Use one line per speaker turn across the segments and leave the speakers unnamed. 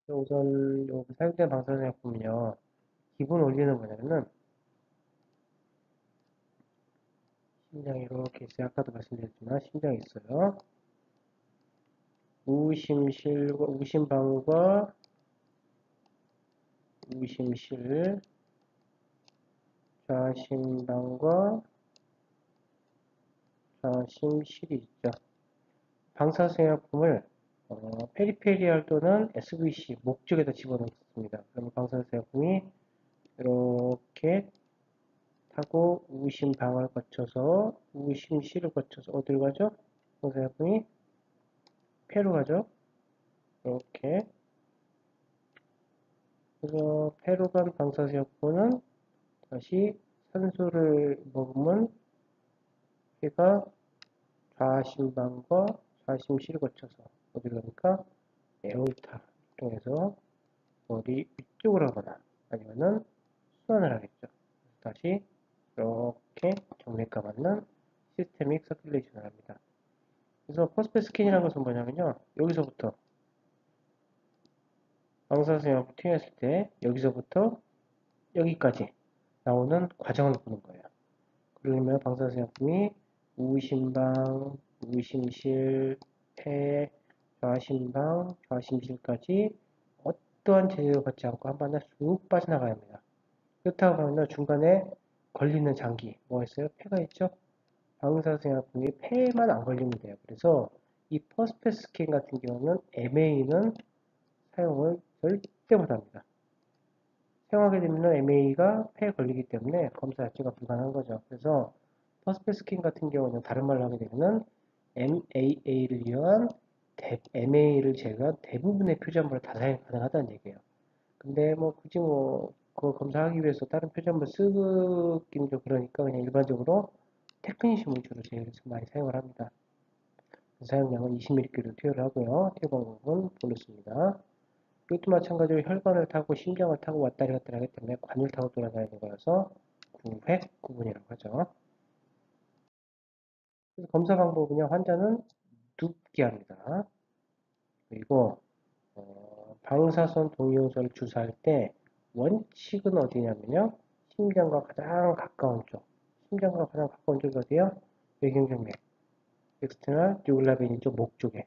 우선 사용된 방사선약품은요, 기본 원리는 뭐냐면은 심장이 이렇게 있어요. 아까도 말씀드렸지만 심장이 있어요. 우심방과 우심실, 좌심방과 좌심실이 있죠. 방사선약품을 페리페리얼 또는 SVC 목 쪽에다 집어넣습니다. 그러면 방사선약품이 이렇게 타고 우심방을 거쳐서 우심실을 거쳐서 어디로 가죠? 방사선약품이 폐로 가죠. 이렇게. 그래서 폐로 간 방사선약품은 다시 산소를 먹으면 폐가 좌심방과 좌심실을 거쳐서 어디로 갑니까? 에어울타를 통해서 머리 위쪽으로 하거나 아니면은 순환을 하겠죠. 다시 이렇게 정맥과 맞는 시스테믹 서큘레이션을 합니다. 그래서 퍼스트 스캔이라는 것은 뭐냐면요. 여기서부터 방사선을 투여했을 때 여기서부터 여기까지 나오는 과정을 보는 거예요. 그러면 방사선약품이 우심방, 우심실, 폐, 좌심방, 좌심실까지 어떠한 제재를 받지 않고 한 번에 쑥 빠져나가야 합니다. 그렇다고 하면 중간에 걸리는 장기, 뭐가 있어요? 폐가 있죠? 방사선약품이 폐에만 안 걸리면 돼요. 그래서 이 퍼스페 스캔 같은 경우는 MA는 사용을 절대 못합니다. 사용하게 되면 MA가 폐에 걸리기 때문에 검사 자체가 불가능한 거죠. 그래서 퍼스페 스캔 같은 경우는 다른 말로 하게 되면 MAA를 위한 MA를 제외한 대부분의 표준물을 다 사용 가능하다는 얘기예요. 근데 뭐 굳이 뭐 그거 검사하기 위해서 다른 표준물 쓰기는 좀 그러니까 그냥 일반적으로 테크니슘을 주로 제일 많이 사용을 합니다. 사용량은 20ml를 투여를 하고요. 투여 방법은 볼루스입니다. 이것도 마찬가지로 혈관을 타고 심장을 타고 왔다리 갔다리 하기 때문에 관을 타고 돌아다니는 거라서 구획 구분이라고 하죠. 그래서 검사 방법은요. 환자는 눕게 합니다. 그리고 방사선 동위요소를 주사할 때 원칙은 어디냐면요. 심장과 가장 가까운 쪽. 심장과 가장 가까운 쪽이 어디요? 외경정맥. 엑스터널 뉴글라 베인 쪽 목 쪽에.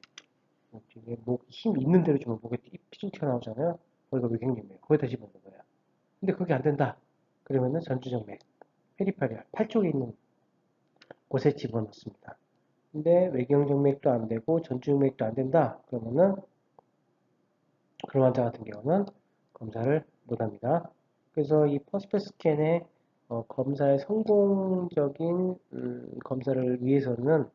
목 힘 있는 대로 주면 목에 피쭉 튀어나오잖아요. 거기가 외경정맥. 거기다 집어넣는 거예요. 근데 그게 안 된다. 그러면은 전주정맥, 페리페리얼, 팔 쪽에 있는 곳에 집어넣습니다. 근데 외경정맥도 안 되고 전주정맥도 안 된다. 그러면은 그런 환자 같은 경우는 검사를 못 합니다. 그래서 이 퍼스페 스캔의 검사의 성공적인 검사를 위해서는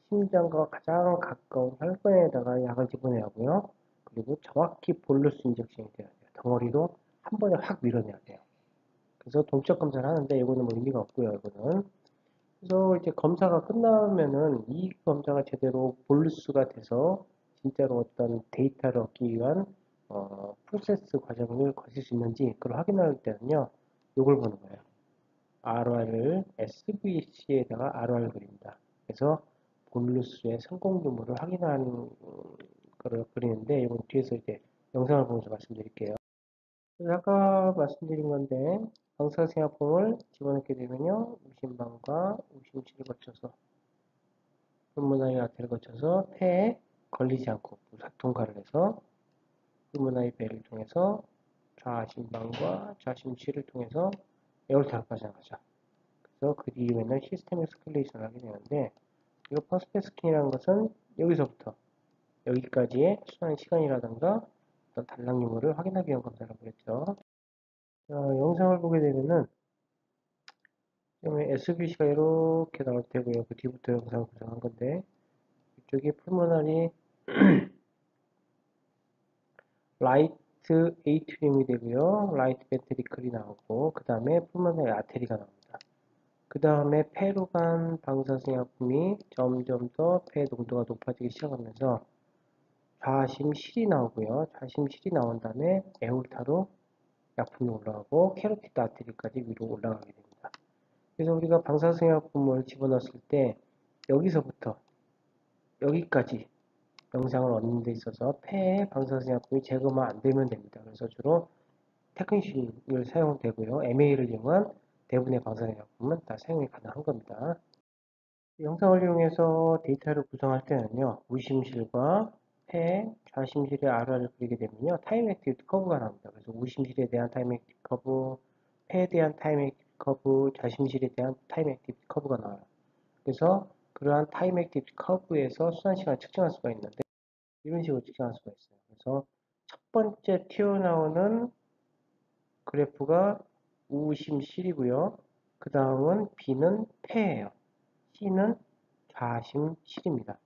심장과 가장 가까운 혈관에다가 약을 집어내야 하고요. 그리고 정확히 볼루스 인젝션이 돼야 돼요. 덩어리로 한 번에 확 밀어내야 돼요. 그래서 동적 검사를 하는데 이거는 뭐 의미가 없고요. 이거는 그래서 이제 검사가 끝나면은 이 검사가 제대로 볼루스가 돼서 진짜로 어떤 데이터를 얻기 위한 프로세스 과정을 거칠 수 있는지 그걸 확인할 때는요. 이걸 보는 거예요. RR을 SVC에다가 RR 그립니다. 그래서 볼루스의 성공 유무를 확인하는 거를 그리는데 이건 뒤에서 이제 영상을 보면서 말씀드릴게요. 그래서 아까 말씀드린 건데 방사선약품을 집어넣게 되면요. 우심방과 우심실을 거쳐서 뿔모나이 아테를 거쳐서 폐에 걸리지 않고 통과를 해서 뿔모나이 배를 통해서 좌심방과 좌심실을 통해서 에어르타까지 나가죠. 그래서 그 이후에는 시스템의 스컬레이션을 하게 되는데 이 퍼스페스킨이라는 것은 여기서부터 여기까지의 순환 시간이라든가 어떤 단락 유무를 확인하기 위한 검사라고 그랬죠. 영상을 보게 되면은 SVC가 이렇게 나올 테고요. 그 뒤부터 영상을 구성한 건데 이쪽이 풀모나리 라이트 에이트리움이 되고요. 라이트 벤트리클이 나오고 그 다음에 풀모나리 아테리가 나옵니다. 그 다음에 폐로 간 방사선약품이 점점 더 폐 농도가 높아지기 시작하면서 좌심실이 나오고요. 좌심실이 나온 다음에 에올타로 약품이 올라가고 캐로티드 아테리까지 위로 올라가게 됩니다. 그래서 우리가 방사선약품을 집어넣었을 때 여기서부터 여기까지 영상을 얻는 데 있어서 폐의 방사선약품이 제거만 안 되면 됩니다. 그래서 주로 테크니쉬를 사용되고요. MA를 이용한 대부분의 방사선약품은 다 사용이 가능한 겁니다. 영상을 이용해서 데이터를 구성할 때는요, 우심실과 폐, 좌심실의 RR을 그리게 되면요, 타임 액티비티 커브가 나옵니다. 그래서 우심실에 대한 타임 액티비티 커브, 폐에 대한 타임 액티비티 커브, 좌심실에 대한 타임 액티비티 커브가 나와요. 그래서 그러한 타임 액티비티 커브에서 순환시간을 측정할 수가 있는데, 이런 식으로 측정할 수가 있어요. 그래서 첫 번째 튀어나오는 그래프가 우심실이고요. 그 다음은 B는 폐예요. C는 좌심실입니다.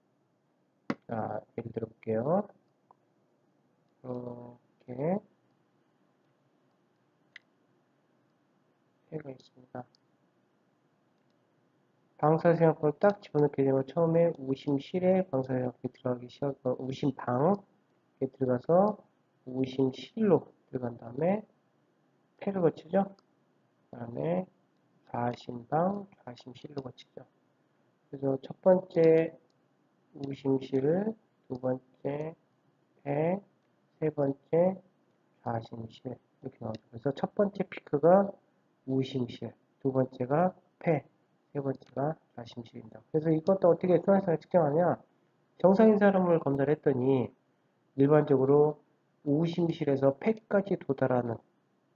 자, 예를 들어 볼게요. 이렇게 폐가 있습니다. 방사선약품을 딱 집어넣게 되면 처음에 우심실에 방사선약품이 들어가기 시작하고 우심방에 들어가서 우심실로 들어간 다음에 폐를 거치죠. 그 다음에 좌심방, 좌심실로 거치죠. 그래서 첫 번째 우심실, 두 번째 폐, 세 번째 좌심실 이렇게 나오죠. 그래서 첫 번째 피크가 우심실, 두 번째가 폐, 세 번째가 좌심실입니다. 그래서 이것도 어떻게 순환시간을 측정하냐? 정상인 사람을 검사를 했더니 일반적으로 우심실에서 폐까지 도달하는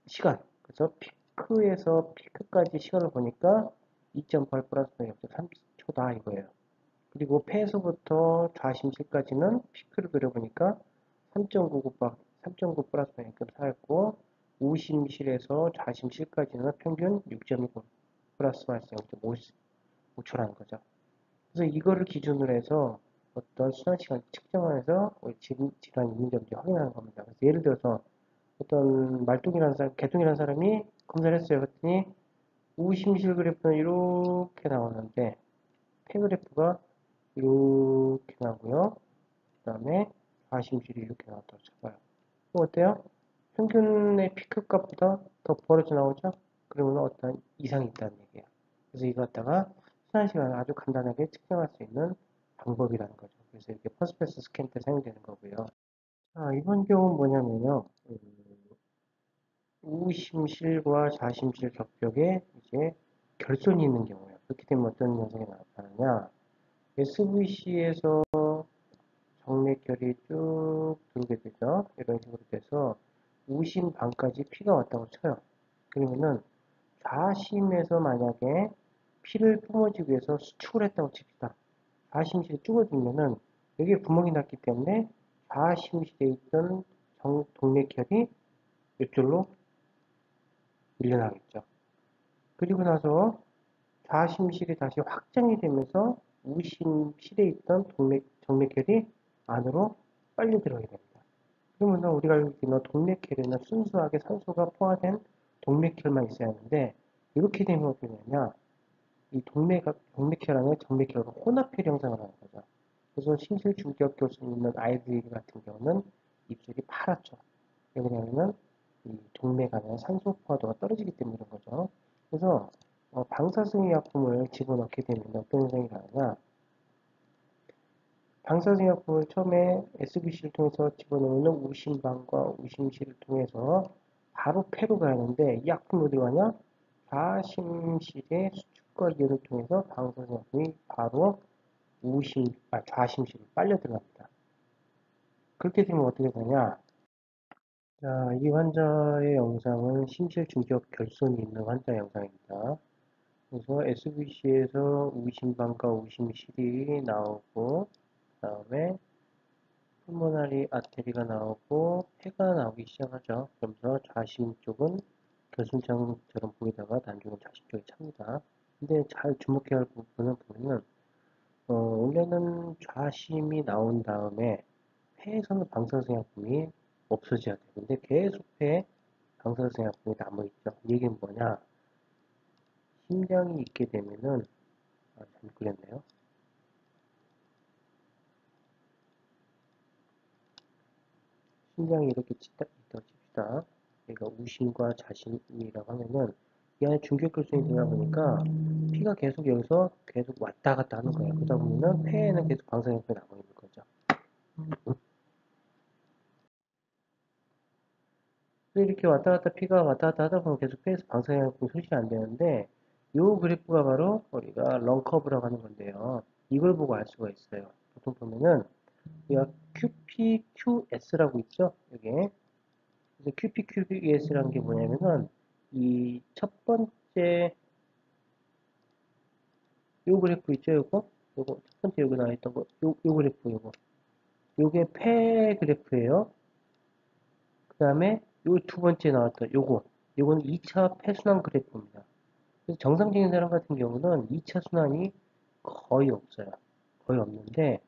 시간, 그래서 피크에서 피크까지 시간을 보니까 2.8 플러스 3초다 이거예요. 그리고 폐에서부터 좌심실까지는 피크를 그려보니까 3.9 플러스 마이너스 4였고 우심실에서 좌심실까지는 평균 6.29 플러스 마이너스 0.5초라는 거죠. 그래서 이거를 기준으로 해서 어떤 순환시간 측정하면서 질환이 있는지 없는지 확인하는 겁니다. 그래서 예를 들어서 어떤 말똥이라는 사람, 개똥이라는 사람이 검사를 했어요. 그랬더니 우심실 그래프는 이렇게 나오는데 폐 그래프가 이렇게 나오고요. 그 다음에 좌심실이 이렇게 나왔다고 쳐봐요. 그럼 어때요? 평균의 피크 값보다 더 벌어져 나오죠? 그러면 어떤 이상이 있다는 얘기예요. 그래서 이거 갖다가 순환시간을 아주 간단하게 측정할 수 있는 방법이라는 거죠. 그래서 이게 퍼스페이스 스캔 때 사용되는 거고요. 자, 이번 경우는 뭐냐면요. 우심실과 좌심실 격벽에 이제 결손이 있는 경우예요. 그렇게 되면 어떤 현상이 나타나냐? SVC에서 정맥결이 쭉 들어오게 되죠. 이런 식으로 돼서 우심방까지 피가 왔다고 쳐요. 그러면은 좌심에서 만약에 피를 뿜어주기 위해서 수축을 했다고 칩시다. 좌심실이 쭈어지면은 여기에 구멍이 났기 때문에 좌심실에 있던 동맥혈이 이쪽으로 밀려나겠죠. 그리고 나서 좌심실이 다시 확장이 되면서 우심실에 있던 정맥혈이 안으로 빨리 들어가게 됩니다. 그러면 우리가 알고 있는 동맥혈에는 순수하게 산소가 포화된 동맥혈만 있어야 하는데 이렇게 되면 어떻게 되냐? 이 동맥혈 안에 정맥혈과 혼합혈 형성을 하는 거죠. 그래서 심실중격 교수 있는 아이들 같은 경우는 입술이 파랗죠. 왜 그러냐면은 이 동맥 안에 산소 포화도가 떨어지기 때문에 그런 거죠. 그래서 방사성약품을 집어넣게 되면 어떤 현상이 나느냐? 방사성약품을 처음에 SBC를 통해서 집어넣으면 우심방과 우심실을 통해서 바로 폐로 가야 하는데 이 약품이 어디로 가냐? 좌심실의 수축과 이온을 통해서 방사성약품이 바로 좌심실로 빨려 들어갑니다. 그렇게 되면 어떻게 되냐? 자, 이 환자의 영상은 심실 중적 결손이 있는 환자 영상입니다. 그래서 SVC에서 우심방과 우심실이 나오고, 그 다음에 풀모나리 아테리가 나오고, 폐가 나오기 시작하죠. 그러면서 좌심 쪽은 결손장처럼 보이다가 나중에 좌심 쪽에 찹니다. 근데 잘 주목해야 할 부분은 보면은, 원래는 좌심이 나온 다음에 폐에서는 방사선약품이 없어져야 돼요. 근데 계속 폐에 방사선약품이 남아있죠. 이 얘기는 뭐냐? 심장이 있게 되면은, 잘못 그렸네요. 심장이 이렇게 있다고 칩시다. 그러니까 우심과 좌심이라고 하면은, 이 안에 중격결손이 되다 보니까 피가 계속 여기서 계속 왔다 갔다 하는 거예요. 그러다 보면은 폐에는 계속 방사선약품이 남아있는 거죠. 이렇게 왔다 갔다 피가 왔다 갔다 하다 보면 계속 폐에서 방사능이 소실이 안 되는데 요 그래프가 바로 우리가 런커브라고 하는 건데요. 이걸 보고 알 수가 있어요. 보통 보면은 우리가 QPQS라고 있죠. 이게 그래서 QPQS라는 게 뭐냐면은 이 첫 번째 요 그래프 있죠. 요거 첫 번째 여기 나와 있던 요 그래프 요게 폐 그래프예요. 그 다음에 요 두 번째 나왔던 요거는 2차 폐순환 그래프입니다. 그래서 정상적인 사람 같은 경우는 2차 순환이 거의 없어요. 거의 없는데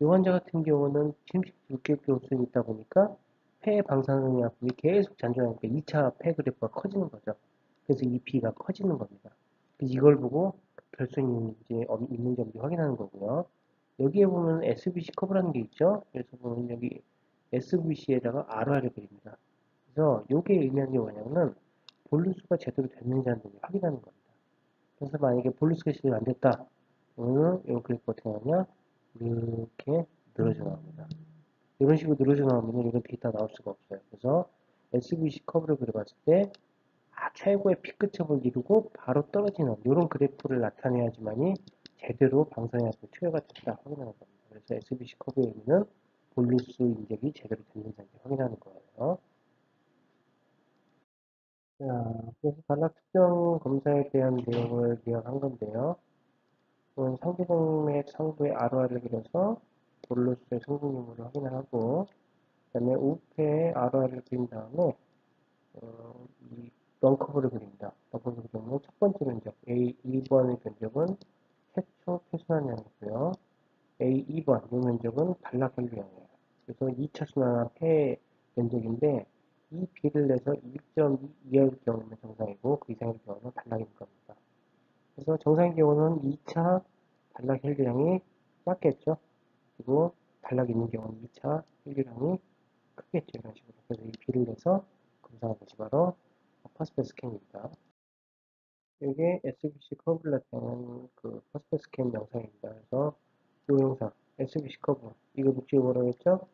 이 환자 같은 경우는 침식 불균형성이 있다 보니까 폐 방사능약품이 계속 잔존하니까 2차 폐 그래프가 커지는 거죠. 그래서 이 B가 커지는 겁니다. 그래서 이걸 보고 결손이 있는지 없는지 확인하는 거고요. 여기에 보면 SBC 커브라는 게 있죠. 그래서 보면 여기 SBC에다가 RR을 그립니다. 그래서 이게 의미하는 게 뭐냐면은 볼루스가 제대로 됐는지 안 됐는지 확인하는 겁니다. 그래서 만약에 볼루스가 제대로 안 됐다. 그러면 이 그래프 어떻게 하냐? 이렇게 늘어져 나옵니다. 이런 식으로 늘어져 나오면 이건 데이터 나올 수가 없어요. 그래서 SVC 커브를 그려봤을 때 최고의 피크첩을 이루고 바로 떨어지는 이런 그래프를 나타내야지만이 제대로 방사능약품 투여가 됐다 확인하는 겁니다. 그래서 SVC 커브의 의미는 볼루스 인젝이 제대로 됐는지 확인하는 거예요. 자, 그래서 단락 특정 검사에 대한 내용을 요약한 건데요. 상대동맥 상부의 ROR을 그려서 볼루스의 성분유무를 확인을 하고 그 다음에 우페의 ROR을 그린 다음에 이 런커브를 그립니다. 런커브를 그리면 첫 번째 면적 A2번의 면적은 최초 폐순환량이고요. A2번 이 면적은 단락혈류량이에요. 그래서 2차 순환한 폐 면적인데 이 B를 내서 1.2 이하일 경우는 정상이고 그 이상일 경우는 단락인 겁니다. 그래서 정상의 경우는 2차 단락 혈류량이 작겠죠. 그리고 단락이 있는 경우는 2차 혈류량이 크겠죠. 이런 식으로. 그래서 이 B를 내서 검사한 것이 바로 퍼스페 스캔입니다. 이게 SBC 커브를 나타내는 그 퍼스페 스캔 영상입니다. 그래서 이 영상, SBC 커브, 이거 목적이 뭐라고 했죠?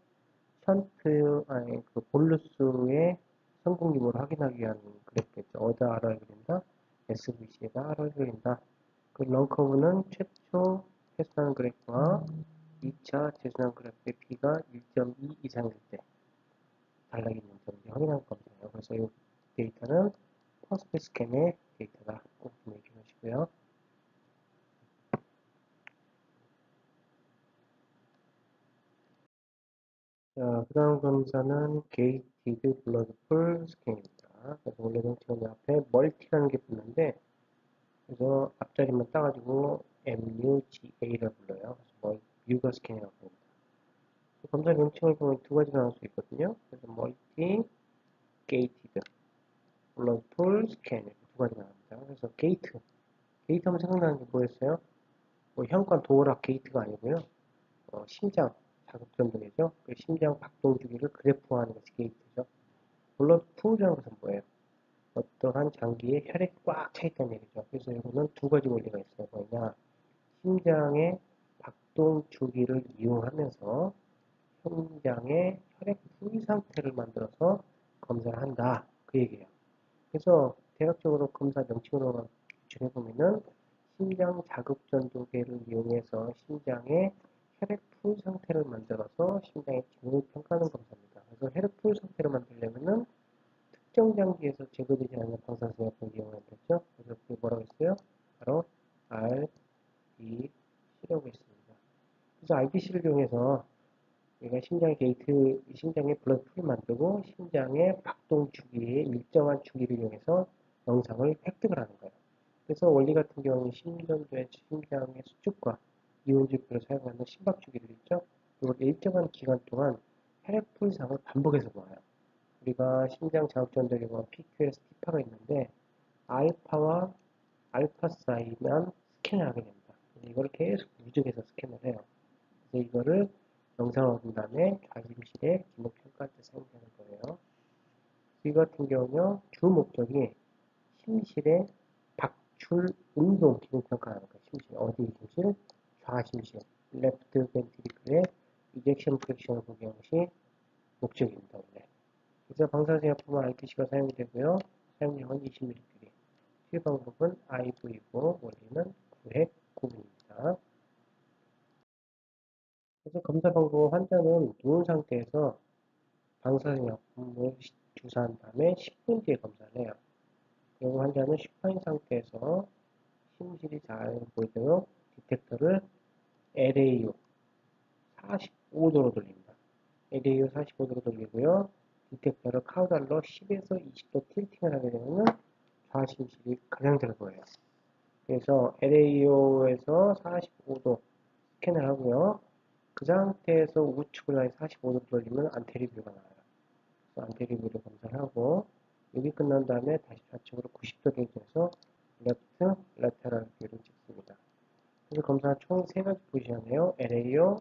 션트, 아니, 그 볼루스의 성공 유무를 확인하기 위한 그래프겠죠. 어디다 알아야 그린다? SVC에다 알아야 그린다. 그 런커브는 최초 패스한 그래프와 2차 재순환 그래프의 B가 1.2 이상일 때 단락이 있는 점인지 확인할 겁니다. 그래서 이 데이터는 퍼스트 스캔의 데이터다. 꼭 기억해 주시고요. 자, 그 다음 검사는 게이티드 블러드 풀 스캔입니다. 그래서 원래 정체는 앞에 멀티라는 게 붙는데 그래서 앞자리만 따가지고 MUGA를 불러요. 그래서 뭐 뮤가 스캔이라고 합니다. 검사 명칭을 보면 두 가지 나올 수 있거든요. 그래서 멀티 게이티드 블러드풀 스캔 이렇게 두 가지 나옵니다. 그래서 게이트 하면 생각나는 게 뭐였어요? 뭐 현관 도어락 게이트가 아니고요. 심장 자극전등이죠. 그 심장 박동 주기를 그래프화하는 것이 게이트죠. 블러드풀이라는 것은 뭐예요? 어떠한 장기에 혈액이 꽉 차 있다는 얘기죠. 그래서 이거는 두 가지 원리가 있어요. 뭐냐? 심장의 박동 주기를 이용하면서 심장의 혈액 풀 상태를 만들어서 검사를 한다. 그 얘기예요. 그래서 대략적으로 검사 명칭으로 정해보면은 심장 자극전도계를 이용해서 심장의 혈액 풀 상태를 만들어서 심장의 기능을 평가하는 검사입니다. 그래서 혈액 풀 상태를 만들려면은 특정 장기에서 제거되지 않는 방사선약품을 이용하면 되죠. 그래서 그게 뭐라고 했어요? 바로 RBC라고 했습니다. 그래서 RBC를 이용해서 얘가 심장의 게이트, 심장의 블러드풀을 만들고 심장의 박동 주기의 일정한 주기를 이용해서 영상을 획득을 하는 거예요. 그래서 원리 같은 경우는 심전도의 심장의 수축과 이온주기를 사용하는 심박 주기를 있죠. 이걸 일정한 기간 동안 혈액풀상을 반복해서 보아요. 우리가 심장 자극전도에 보면 PQS, T파가 있는데 알파와 알파 사이만 스캔을 하게 됩니다. 이걸 계속 누적해서 스캔을 해요. 그래서 이거를 영상을 본 다음에 좌심실에 기록평가할 때 사용되는 거예요. 이 같은 경우는 주 목적이 심실의 박출 운동 기록평가하는 거예요. 심실 어디 심실? 좌심실 레프트 벤트리클의 이젝션 프랙션을 보기 것이 목적입니다. 원래. 그래서 방사선약품은 RPC가 사용이 되고요. 사용량은 20ml. 치료 방법은 IV고 원리는 9핵 9분입니다. 그래서 검사 방법 환자는 누운 상태에서 방사선약품을 주사한 다음에 10분 뒤에 검사를 해요. 그리고 환자는 슈파인 상태에서 심실이 잘 보이도록 디텍터를 LAO 45도로 돌립니다. LAO 45도로 돌리고요. 디텍터를 카우달로 10에서 20도 틸팅을 하게 되면 좌심실이 가장 잘 보여요. 그래서 LAO에서 45도 스캔을 하고요. 그 상태에서 우측으로 다시 45도 돌리면 안테리뷰가 나와요. 그래서 안테리뷰를 검사를 하고 여기 끝난 다음에 다시 좌측으로 90도 대입해서 레프트, 레테럴 뷰를 찍습니다. 그래서 검사 총 3가지 포지션이에요. LAO,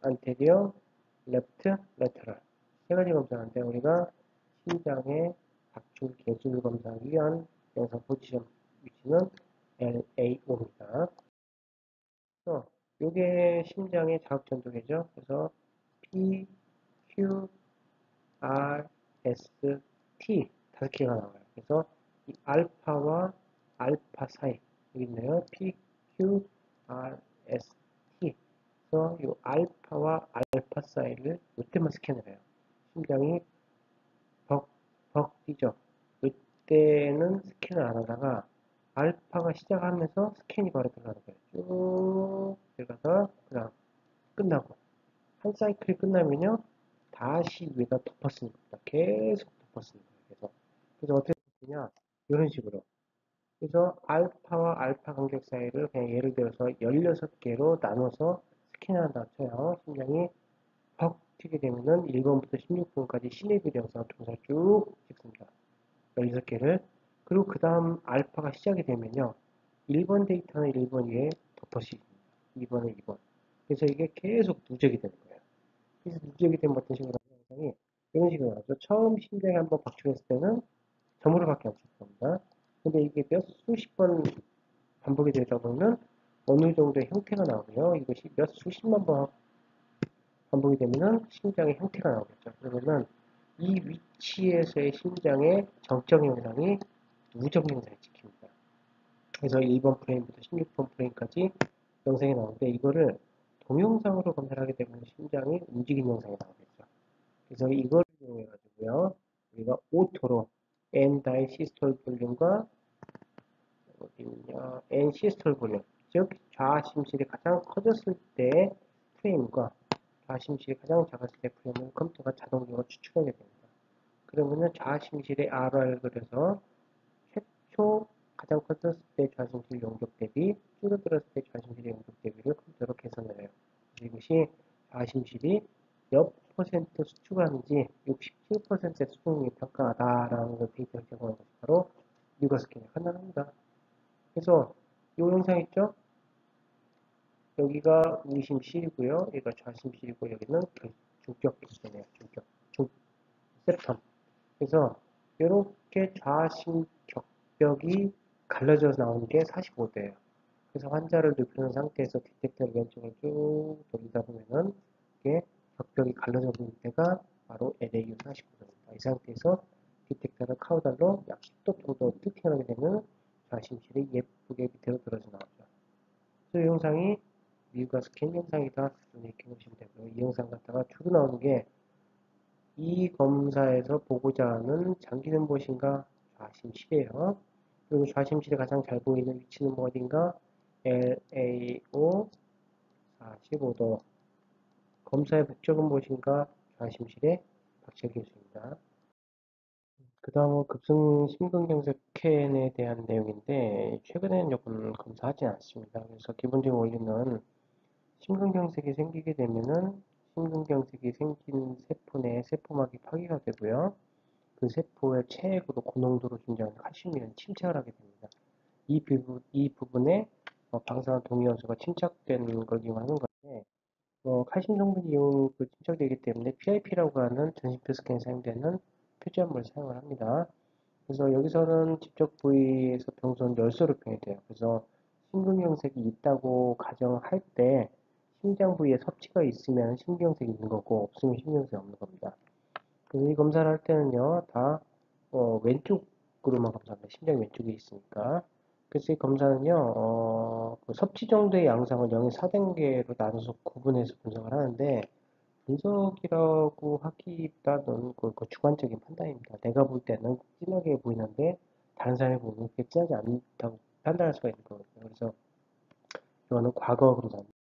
안테리어, 레프트, 레테럴. 3가지 검사하는데 우리가 심장의 박출 개수를 검사하기 위한 영상 포지션 위치는 LAO입니다. 그래서 이게 심장의 자극 전도계죠. 그래서 P, Q, R, S, T 5개가 나와요. 그래서 이 알파와 알파 사이 여기 있네요. P, Q, R, S, T. 그래서 이 알파와 알파 사이를 이때만 스캔을 해요. 심장이 벅벅 뛰죠. 이때는 스캔을 안 하다가 알파가 시작하면서 스캔이 바로 들어가는 거예요. 쭉 들어가서 그냥 끝나고 한 사이클이 끝나면요 다시 위에다 덮었습니다. 계속 덮었습니다. 그래서 어떻게 덮느냐 이런 식으로. 그래서 알파와 알파 간격 사이를 그냥 예를 들어서 16개로 나눠서 스캔한다 쳐요. 심장이 퍽 튀게 되면은 1번부터 16번까지 시내비례 영상 동사 쭉 찍습니다. 16개를. 그리고 그 다음 알파가 시작이 되면요. 1번 데이터는 1번 위에 덮어씌입니다. 2번은 2번. 그래서 이게 계속 누적이 되는 거예요. 그래서 누적이 되면 어떤 식으로 나오는 영상이 이런 식으로 나오죠. 처음 심장에 한번 박출했을 때는 점으로밖에 없을 겁니다. 근데 이게 몇 수십 번 반복이 되다 보면 어느 정도의 형태가 나오고요. 이것이 몇 수십만 번 반복이 되면은 심장의 형태가 나오겠죠. 그러면은 이 위치에서의 심장의 정적 영상이 누적 영상이 찍힙니다. 그래서 1번 프레임부터 16번 프레임까지 영상이 나오는데 이거를 동영상으로 검사를 하게 되면 심장이 움직이는 영상이 나오겠죠. 그래서 이걸 이용해 가지고요. 우리가 오토로 N 다이 시스톨 볼륨과 어디냐 N 시스톨 볼륨 즉 좌심실이 가장 커졌을 때 프레임과 좌심실이 가장 작았을 때 프레임을 컴퓨터가 자동적으로 추출하게 됩니다. 그러면은 좌심실의 RR 그래서 최초 가장 컸었을 때 좌심실 용적 대비 줄어들었을 때 좌심실의 용적 대비를 컴퓨터로 계산을 해요. 이것이 좌심실이 몇 퍼센트 수축하는지 67%의 수축률이 평가하다라는 걸 데이터를 제공하는 것이 바로 뉴거스캔의 판단합니다. 그래서 이 영상 있죠? 여기가 우심실이고요. 여기가 좌심실이고 여기는 중격 기체네요. 중격, 세텀. 그래서 이렇게 좌심 격벽이 갈라져서 나오는 게 45도예요. 그래서 환자를 눕히는 상태에서 디텍터를 왼쪽으로 쭉 돌리다 보면은 이게 격벽이 갈라져 보는 때가 바로 LAU 45도입니다. 이 상태에서 디텍터를 카우달로 약 10도 정도 뜯겨나게 되면 좌심실이 예쁘게 밑으로 들어져 나오죠. 그래서 이 영상이 미국과 스캔 영상이다. 이렇게 보시면 되고요. 이 영상 갖다가 주로 나오는 게 이 검사에서 보고자 하는 장기는 무엇인가? 좌심실이에요. 그리고 좌심실이 가장 잘 보이는 위치는 뭐 어딘가? LAO 45도. 검사의 목적은 무엇인가? 좌심실의 박철 교수입니다. 그 다음은 급성 심근경색 스캔에 대한 내용인데 최근에는 조금 검사하지 않습니다. 그래서 기본적인 원리는 심근경색이 생기게 되면은 심근경색이 생긴 세포 내에 세포막이 파괴가 되고요. 그 세포의 체액으로 고농도로 존재하는 칼슘이온 침착을 하게 됩니다. 이 부분에 방사선 동위원소가 침착된 걸 이용하는 건데 칼슘 성분이 이용 침착되기 때문에 PIP라고 하는 전신표 스캔에 사용되는 표지암물을 사용을 합니다. 그래서 여기서는 직접 부위에서 병소는 열소로 표현이 돼요. 그래서 심근경색이 있다고 가정할 때 심장 부위에 섭취가 있으면 신경색이 있는 거고 없으면 신경색이 없는 겁니다. 그래서 이 검사를 할 때는요, 다 왼쪽으로만 검사합니다. 심장이 왼쪽에 있으니까. 그래서 이 검사는요, 그 섭취 정도의 양상을 0에서 4단계로 나눠서 구분해서 분석을 하는데, 분석이라고 하기보다는 그 주관적인 판단입니다. 내가 볼 때는 진하게 보이는데, 다른 사람이 보면 그렇게 진하지 않다고 판단할 수가 있는 거거든요. 그래서 이거는 과거 검사입니다.